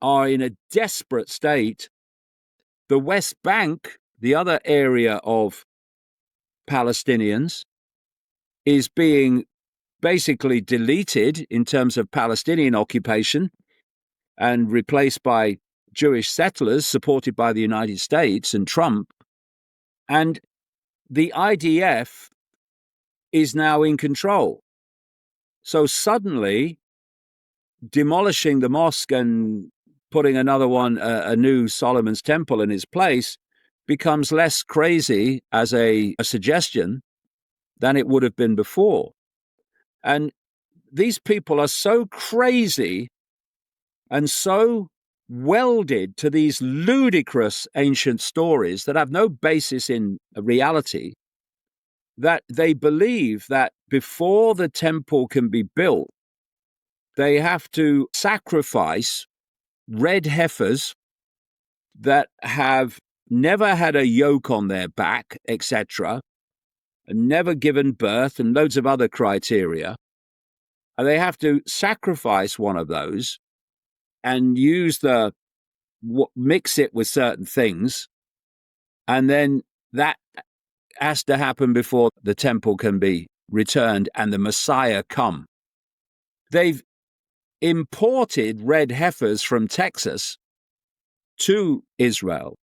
are in a desperate state. The West Bank, the other area of Palestinians, is being basically deleted in terms of Palestinian occupation and replaced by Jewish settlers supported by the United States and Trump. And the IDF is now in control. So suddenly, demolishing the mosque and putting another one, a new Solomon's temple in its place, becomes less crazy as a suggestion than it would have been before. And these people are so crazy and so welded to these ludicrous ancient stories that have no basis in reality, that they believe that before the temple can be built, they have to sacrifice red heifers that have never had a yoke on their back, etc., and never given birth, and loads of other criteria. And they have to sacrifice one of those and mix it with certain things, and then that has to happen before the temple can be returned and the Messiah come. They've imported red heifers from Texas to Israel,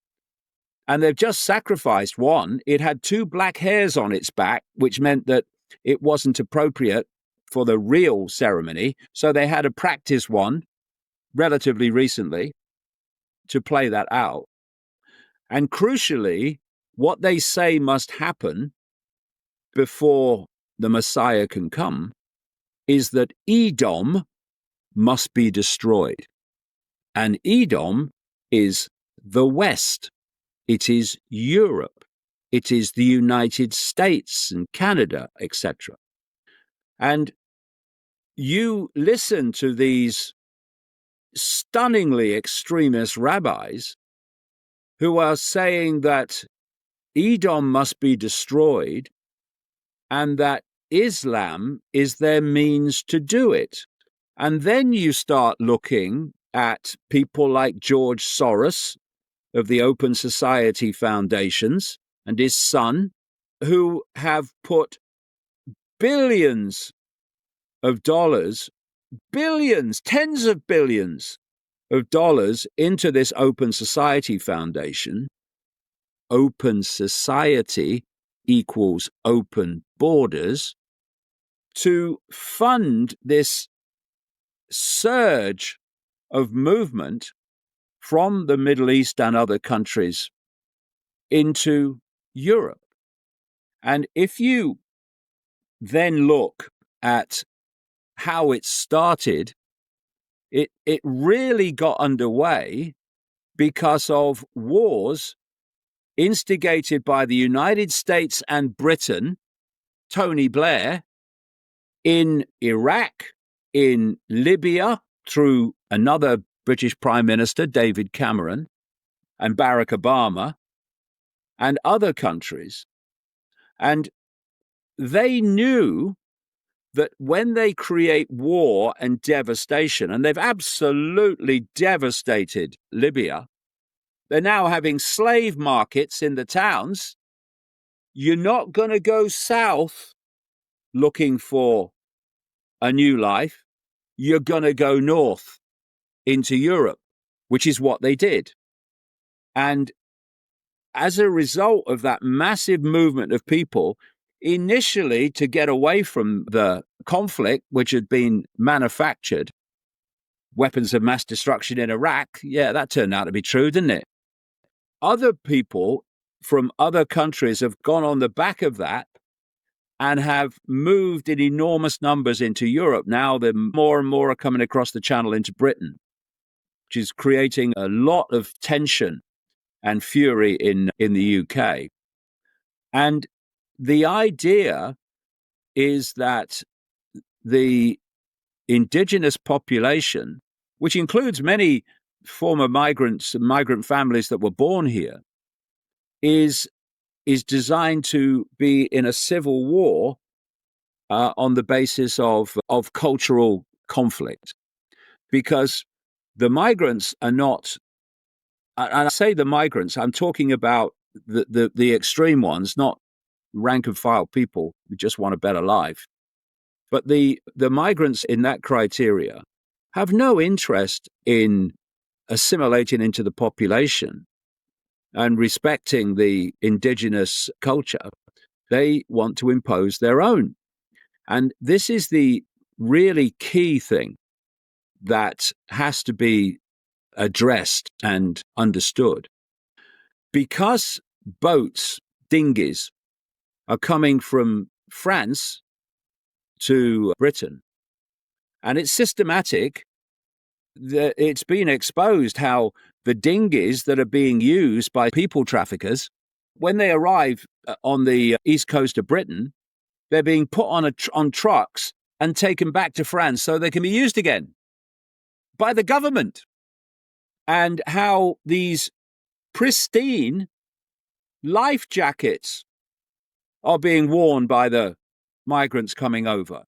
and they've just sacrificed one. It had two black hairs on its back, which meant that it wasn't appropriate for the real ceremony, so they had to practice one relatively recently to play that out. And crucially, what they say must happen before the Messiah can come is that Edom must be destroyed. And Edom is the West. It is Europe. It is the United States and Canada, etc. And you listen to these stunningly extremist rabbis who are saying that Edom must be destroyed and that Islam is their means to do it. And then you start looking at people like George Soros of the Open Society Foundations and his son, who have put billions of dollars, billions, tens of billions of dollars into this Open Society Foundation. Open society equals open borders, to fund this surge of movement from the Middle East and other countries into Europe. And if you then look at how it started, it really got underway because of wars instigated by the United States and Britain, Tony Blair, in Iraq, in Libya, through another British Prime Minister, David Cameron, and Barack Obama, and other countries. And they knew that when they create war and devastation, and they've absolutely devastated Libya, they're now having slave markets in the towns. You're not going to go south looking for a new life. You're going to go north into Europe, which is what they did. And as a result of that massive movement of people, initially to get away from the conflict, which had been manufactured, weapons of mass destruction in Iraq, yeah, that turned out to be true, didn't it? Other people from other countries have gone on the back of that and have moved in enormous numbers into Europe. Now, more and more are coming across the channel into Britain, which is creating a lot of tension and fury in the UK. And the idea is that the indigenous population, which includes many former migrants and migrant families that were born here, is designed to be in a civil war on the basis of cultural conflict. Because the migrants are not, and I say the migrants, I'm talking about the extreme ones, not rank and file people who just want a better life. But the migrants in that criteria have no interest in assimilating into the population and respecting the indigenous culture. They want to impose their own. And this is the really key thing that has to be addressed and understood. Because boats, dinghies, are coming from France to Britain, and it's systematic. It's been exposed how the dinghies that are being used by people traffickers, when they arrive on the east coast of Britain, they're being put on trucks and taken back to France so they can be used again by the government. And how these pristine life jackets are being worn by the migrants coming over.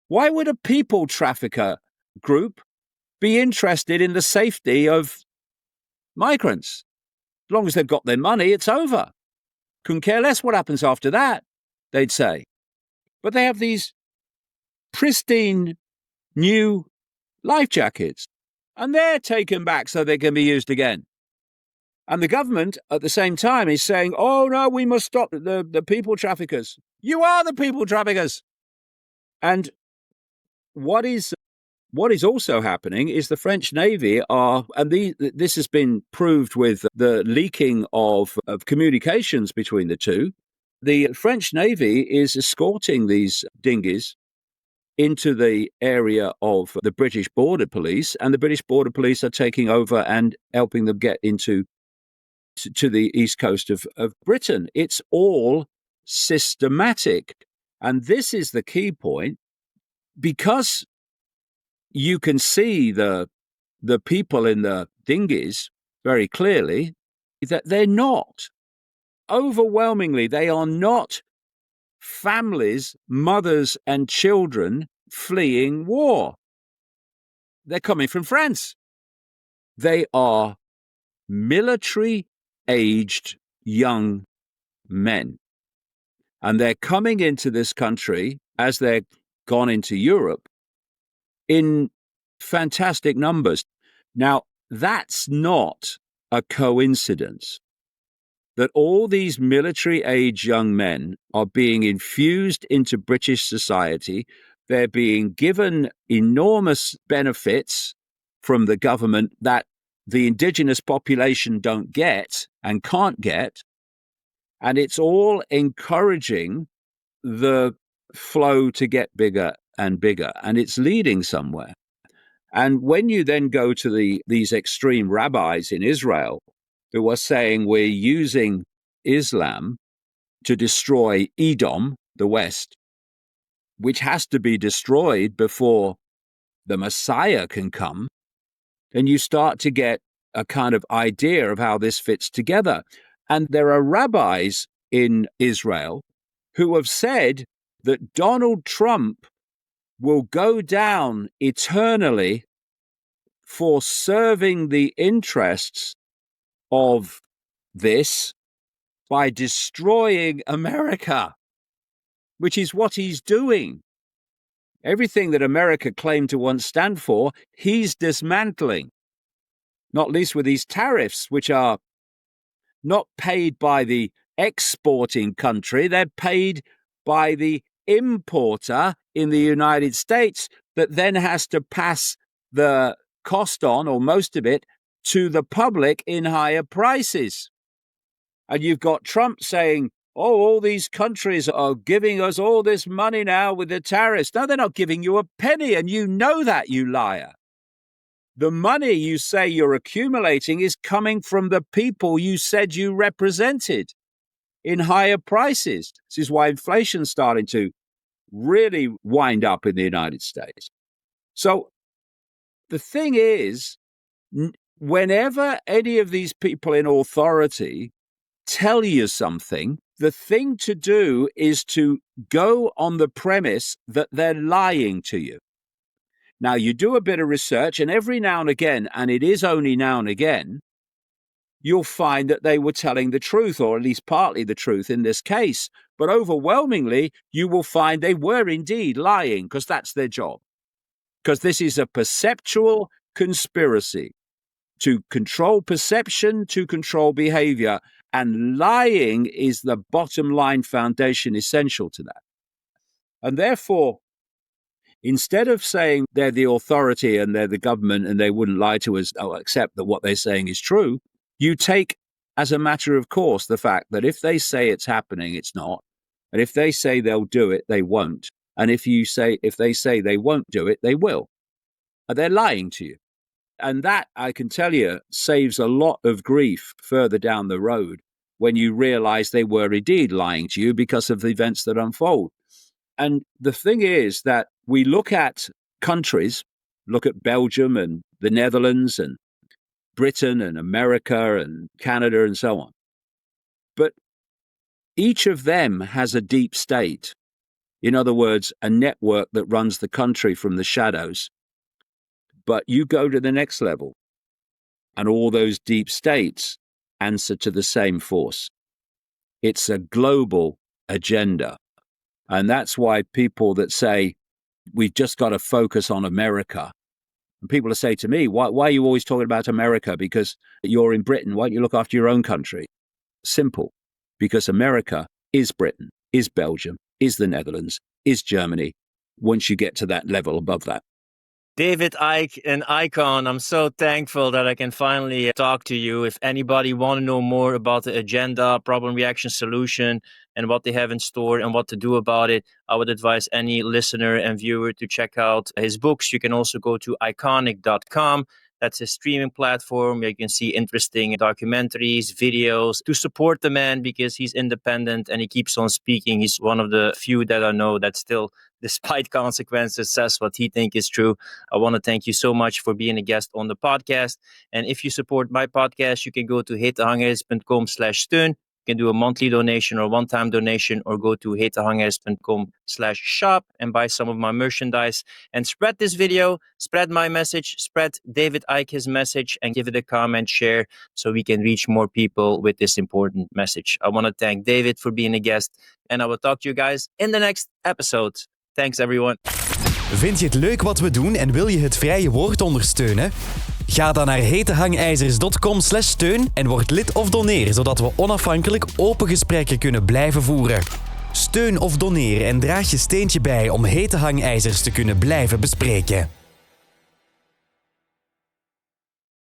Why would a people trafficker group be interested in the safety of migrants? As long as they've got their money, it's over. Couldn't care less what happens after that, they'd say. But they have these pristine new life jackets, and they're taken back so they can be used again. And the government, at the same time, is saying, oh, no, we must stop the people traffickers. You are the people traffickers. And what is also happening is the French Navy this has been proved with the leaking of communications between the two. The French Navy is escorting these dinghies into the area of the British Border Police, and the British Border Police are taking over and helping them get into to the east coast of Britain. It's all systematic. And this is the key point, because you can see the people in the dinghies very clearly that they're not. Overwhelmingly, they are not families, mothers and children fleeing war. They're coming from France. They are military-aged young men. And they're coming into this country, as they're gone into Europe, in fantastic numbers. Now, that's not a coincidence that all these military-age young men are being infused into British society. They're being given enormous benefits from the government that the indigenous population don't get and can't get. And it's all encouraging the flow to get bigger and bigger, and it's leading somewhere. And when you then go to these extreme rabbis in Israel who are saying we're using Islam to destroy Edom, the West, which has to be destroyed before the Messiah can come, then you start to get a kind of idea of how this fits together. And there are rabbis in Israel who have said that Donald Trump will go down eternally for serving the interests of this by destroying America, which is what he's doing. Everything that America claimed to once stand for, he's dismantling, not least with these tariffs, which are not paid by the exporting country, they're paid by the importer in the United States that then has to pass the cost on, or most of it, to the public in higher prices. And you've got Trump saying, oh, all these countries are giving us all this money now with the tariffs. No, they're not giving you a penny, and you know that, you liar. The money you say you're accumulating is coming from the people you said you represented in higher prices. This is why inflation's starting to really wind up in the United States. So the thing is, whenever any of these people in authority tell you something, the thing to do is to go on the premise that they're lying to you. Now, you do a bit of research, and every now and again, and it is only now and again, you'll find that they were telling the truth, or at least partly the truth in this case. But overwhelmingly, you will find they were indeed lying, because that's their job. Because this is a perceptual conspiracy to control perception, to control behavior. And lying is the bottom line foundation essential to that. And therefore, instead of saying they're the authority and they're the government and they wouldn't lie to us, or accept that what they're saying is true, you take as a matter of course the fact that if they say it's happening, it's not. And if they say they'll do it, they won't. And if they say they won't do it, they will. And they're lying to you. And that, I can tell you, saves a lot of grief further down the road when you realize they were indeed lying to you because of the events that unfold. And the thing is that we look at countries, look at Belgium and the Netherlands and Britain and America and Canada and so on. But each of them has a deep state. In other words, a network that runs the country from the shadows. But you go to the next level, and all those deep states answer to the same force. It's a global agenda. And that's why people that say, we've just got to focus on America. And people say to me, why are you always talking about America? Because you're in Britain. Why don't you look after your own country? Simple. Because America is Britain, is Belgium, is the Netherlands, is Germany, once you get to that level above that. David, Icke, an icon. I'm so thankful that I can finally talk to you. If anybody want to know more about the agenda, problem, reaction, solution, and what they have in store and what to do about it, I would advise any listener and viewer to check out his books. You can also go to iconic.com. That's a streaming platform where you can see interesting documentaries, videos to support the man because he's independent and he keeps on speaking. He's one of the few that I know that still, despite consequences, says what he thinks is true. I want to thank you so much for being a guest on the podcast. And if you support my podcast, you can go to hetehangijs.com/steun. You can do a monthly donation or one-time donation, or go to hetehangijs.com/shop and buy some of my merchandise and spread this video, spread my message, spread David Icke's message, and give it a comment, share, so we can reach more people with this important message. I want to thank David for being a guest, and I will talk to you guys in the next episode. Thanks, everyone. Vind je het leuk wat we doen en wil je het vrije woord ondersteunen? Ga dan naar hetehangijzers.com/steun en word lid of doneer, zodat we onafhankelijk open gesprekken kunnen blijven voeren. Steun of doneer en draag je steentje bij om hete hangijzers te kunnen blijven bespreken.